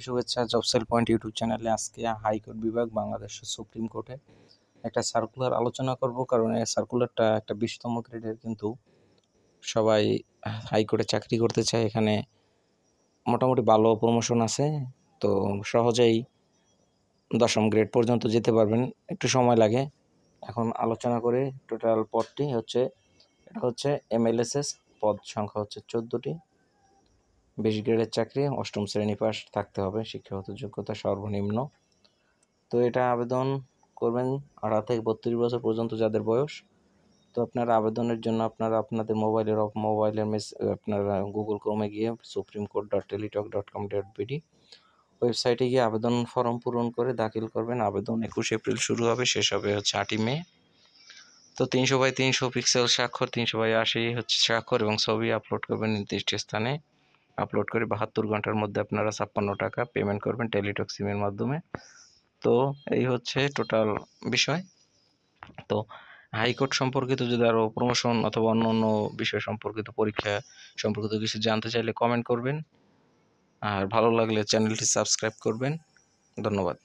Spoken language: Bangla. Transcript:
শুভেচ্ছা জব সেল পয়েন্ট ইউটিউব চ্যানেলে। আজকে হাইকোর্ট বিভাগ বাংলাদেশ সুপ্রিম কোর্টে একটা সার্কুলার আলোচনা করব, কারণ এই সার্কুলারটা একটা 20তম গ্রেডের, কিন্তু সবাই হাইকোর্টে চাকরি করতে চায়। এখানে মোটামুটি ভালো প্রমোশন আছে, তো সহজেই 10ম গ্রেড পর্যন্ত যেতে পারবেন, একটু সময় লাগে। এখন আলোচনা করে টোটাল পদটি হচ্ছে, এটা হচ্ছে MLSS পদ সংখ্যা হচ্ছে 14টি। 20 গ্রেডের চাকরি, 8ম শ্রেণী পাস থাকতে হবে, শিক্ষাগত যোগ্যতা সর্বনিম্ন। তো এটা আবেদন করবেন 18 থেকে 32 বছর পর্যন্ত যাদের বয়স। তো আপনারা আবেদনের জন্য আপনাদের মোবাইলের আপনারা গুগল ক্রোমে গিয়ে supremcourt.teletalk.com.bd ওয়েবসাইটে গিয়ে আবেদন ফর্ম পূরণ করে দাখিল করবেন। আবেদন 21 এপ্রিল শুরু হবে, শেষ হবে হচ্ছে 8 মে। তো 300 বাই 300 পিক্সেল স্বাক্ষর, 300 বাই 80 হচ্ছে স্বাক্ষর, এবং ছবি আপলোড করবেন নির্দিষ্ট স্থানে। আপলোড করে 72 ঘন্টার মধ্যে আপনারা 56 টাকা পেমেন্ট করবেন টেলিটক সিমের মাধ্যমে। তো এই হচ্ছে টোটাল বিষয়। তো হাইকোর্ট সম্পর্কিত যদি আরও প্রমোশন অথবা অন্য অন্য বিষয় সম্পর্কিত, পরীক্ষা সম্পর্কিত কিছু জানতে চাইলে কমেন্ট করবেন, আর ভালো লাগলে চ্যানেলটি সাবস্ক্রাইব করবেন। ধন্যবাদ।